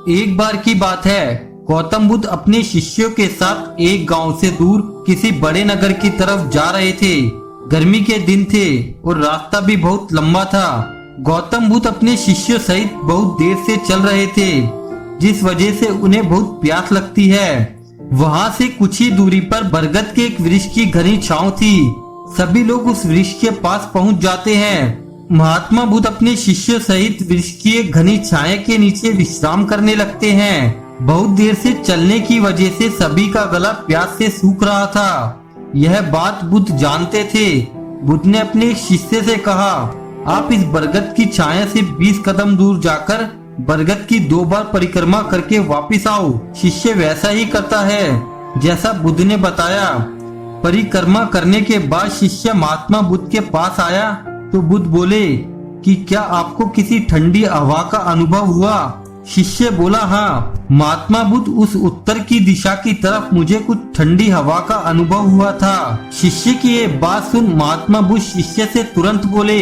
एक बार की बात है, गौतम बुद्ध अपने शिष्यों के साथ एक गांव से दूर किसी बड़े नगर की तरफ जा रहे थे। गर्मी के दिन थे और रास्ता भी बहुत लंबा था। गौतम बुद्ध अपने शिष्यों सहित बहुत देर से चल रहे थे, जिस वजह से उन्हें बहुत प्यास लगती है। वहां से कुछ ही दूरी पर बरगद के एक वृक्ष की घनी छांव थी। सभी लोग उस वृक्ष के पास पहुंच जाते हैं। महात्मा बुद्ध अपने शिष्यों सहित वृक्ष की एक घनी छाया के नीचे विश्राम करने लगते हैं। बहुत देर से चलने की वजह से सभी का गला प्यास से सूख रहा था। यह बात बुद्ध जानते थे। बुद्ध ने अपने एक शिष्य से कहा, आप इस बरगद की छाया से 20 कदम दूर जाकर बरगद की 2 बार परिक्रमा करके वापस आओ। शिष्य वैसा ही करता है जैसा बुद्ध ने बताया। परिक्रमा करने के बाद शिष्य महात्मा बुद्ध के पास आया तो बुद्ध बोले कि क्या आपको किसी ठंडी हवा का अनुभव हुआ? शिष्य बोला, हाँ। महात्मा बुद्ध उस उत्तर की दिशा की तरफ मुझे कुछ ठंडी हवा का अनुभव हुआ था। शिष्य की ये बात सुन महात्मा बुद्ध शिष्य से तुरंत बोले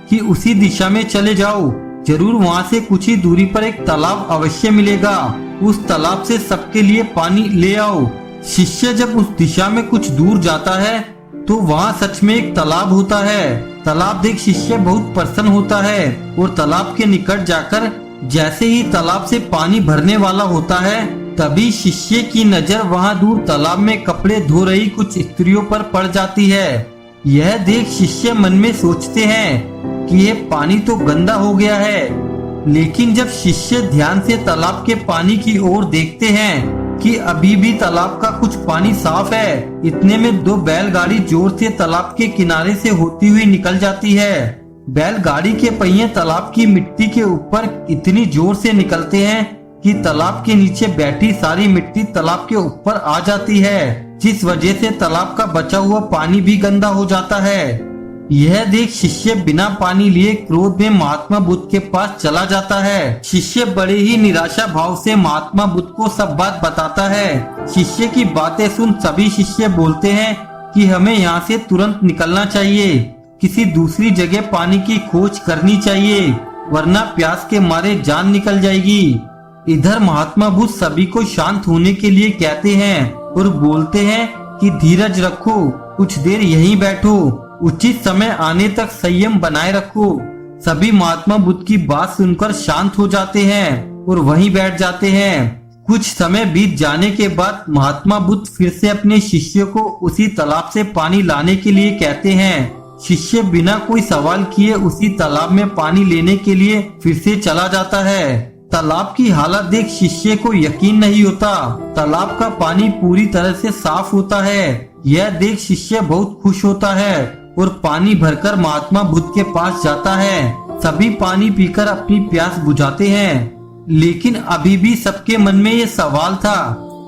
कि उसी दिशा में चले जाओ, जरूर वहाँ से कुछ ही दूरी पर एक तालाब अवश्य मिलेगा। उस तालाब से सबके लिए पानी ले आओ। शिष्य जब उस दिशा में कुछ दूर जाता है तो वहाँ सच में एक तालाब होता है। तालाब देख शिष्य बहुत प्रसन्न होता है और तालाब के निकट जाकर जैसे ही तालाब से पानी भरने वाला होता है, तभी शिष्य की नजर वहाँ दूर तालाब में कपड़े धो रही कुछ स्त्रियों पर पड़ जाती है। यह देख शिष्य मन में सोचते हैं कि यह पानी तो गंदा हो गया है। लेकिन जब शिष्य ध्यान से तालाब के पानी की ओर देखते हैं कि अभी भी तालाब का कुछ पानी साफ है, इतने में 2 बैलगाड़ी जोर से तालाब के किनारे से होती हुई निकल जाती है। बैलगाड़ी के पहिए तालाब की मिट्टी के ऊपर इतनी जोर से निकलते हैं कि तालाब के नीचे बैठी सारी मिट्टी तालाब के ऊपर आ जाती है, जिस वजह से तालाब का बचा हुआ पानी भी गंदा हो जाता है। यह देख शिष्य बिना पानी लिए क्रोध में महात्मा बुद्ध के पास चला जाता है। शिष्य बड़े ही निराशा भाव से महात्मा बुद्ध को सब बात बताता है। शिष्य की बातें सुन सभी शिष्य बोलते हैं कि हमें यहाँ से तुरंत निकलना चाहिए, किसी दूसरी जगह पानी की खोज करनी चाहिए, वरना प्यास के मारे जान निकल जाएगी। इधर महात्मा बुद्ध सभी को शांत होने के लिए कहते हैं और बोलते हैं कि धीरज रखो, कुछ देर यहीं बैठो, उचित समय आने तक संयम बनाए रखो। सभी महात्मा बुद्ध की बात सुनकर शांत हो जाते हैं और वहीं बैठ जाते हैं। कुछ समय बीत जाने के बाद महात्मा बुद्ध फिर से अपने शिष्यों को उसी तालाब से पानी लाने के लिए कहते हैं। शिष्य बिना कोई सवाल किए उसी तालाब में पानी लेने के लिए फिर से चला जाता है। तालाब की हालत देख शिष्य को यकीन नहीं होता। तालाब का पानी पूरी तरह से साफ होता है। यह देख शिष्य बहुत खुश होता है और पानी भरकर महात्मा बुद्ध के पास जाता है। सभी पानी पीकर अपनी प्यास बुझाते हैं, लेकिन अभी भी सबके मन में ये सवाल था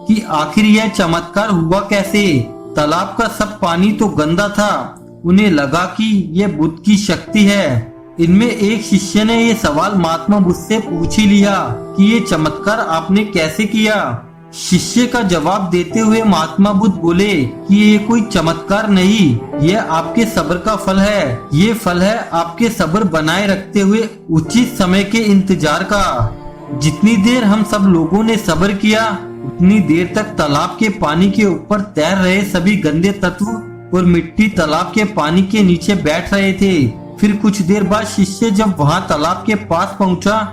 कि आखिर यह चमत्कार हुआ कैसे? तालाब का सब पानी तो गंदा था। उन्हें लगा कि यह बुद्ध की शक्ति है। इनमें एक शिष्य ने ये सवाल महात्मा बुद्ध से पूछ ही लिया कि ये चमत्कार आपने कैसे किया? शिष्य का जवाब देते हुए महात्मा बुद्ध बोले कि ये कोई चमत्कार नहीं, यह आपके सब्र का फल है। ये फल है आपके सब्र बनाए रखते हुए उचित समय के इंतजार का। जितनी देर हम सब लोगों ने सब्र किया, उतनी देर तक तालाब के पानी के ऊपर तैर रहे सभी गंदे तत्व और मिट्टी तालाब के पानी के नीचे बैठ रहे थे। फिर कुछ देर बाद शिष्य जब वहाँ तालाब के पास पहुँचा,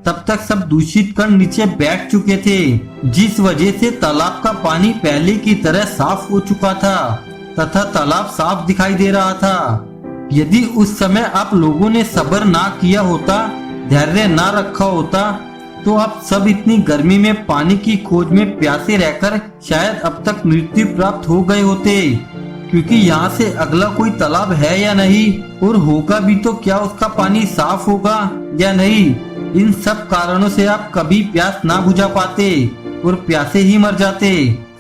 तब तक सब दूषित कण नीचे बैठ चुके थे, जिस वजह से तालाब का पानी पहले की तरह साफ हो चुका था तथा तालाब साफ दिखाई दे रहा था। यदि उस समय आप लोगों ने सब्र ना किया होता, धैर्य ना रखा होता, तो आप सब इतनी गर्मी में पानी की खोज में प्यासे रहकर शायद अब तक मृत्यु प्राप्त हो गए होते। क्योंकि यहाँ से अगला कोई तालाब है या नहीं, और होगा भी तो क्या उसका पानी साफ होगा या नहीं, इन सब कारणों से आप कभी प्यास ना बुझा पाते और प्यासे ही मर जाते।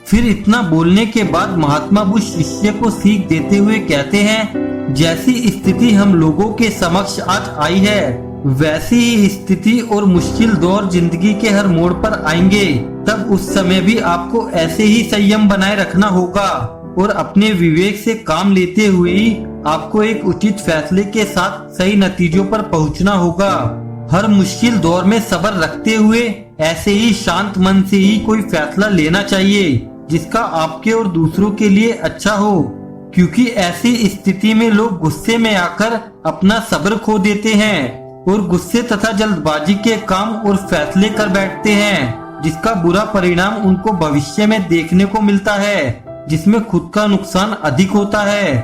फिर इतना बोलने के बाद महात्मा बुद्ध शिष्य को सीख देते हुए कहते हैं, जैसी स्थिति हम लोगों के समक्ष आज आई है, वैसी ही स्थिति और मुश्किल दौर जिंदगी के हर मोड़ पर आएंगे। तब उस समय भी आपको ऐसे ही संयम बनाए रखना होगा और अपने विवेक से काम लेते हुए ही आपको एक उचित फैसले के साथ सही नतीजों पर पहुंचना होगा। हर मुश्किल दौर में सब्र रखते हुए ऐसे ही शांत मन से ही कोई फैसला लेना चाहिए जिसका आपके और दूसरों के लिए अच्छा हो, क्योंकि ऐसी स्थिति में लोग गुस्से में आकर अपना सब्र खो देते हैं और गुस्से तथा जल्दबाजी के काम और फैसले कर बैठते हैं, जिसका बुरा परिणाम उनको भविष्य में देखने को मिलता है, जिसमें खुद का नुकसान अधिक होता है।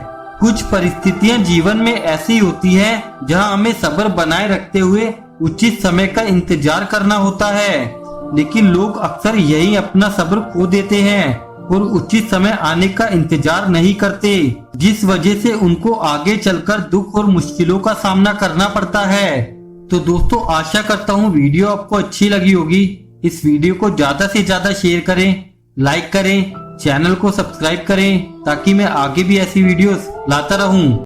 कुछ परिस्थितियां जीवन में ऐसी होती है जहां हमें सब्र बनाए रखते हुए उचित समय का इंतजार करना होता है, लेकिन लोग अक्सर यही अपना सब्र खो देते हैं और उचित समय आने का इंतजार नहीं करते, जिस वजह से उनको आगे चलकर दुख और मुश्किलों का सामना करना पड़ता है। तो दोस्तों, आशा करता हूँ वीडियो आपको अच्छी लगी होगी। इस वीडियो को ज्यादा से ज्यादा शेयर करें, लाइक करें, चैनल को सब्सक्राइब करें ताकि मैं आगे भी ऐसी वीडियोस लाता रहूं।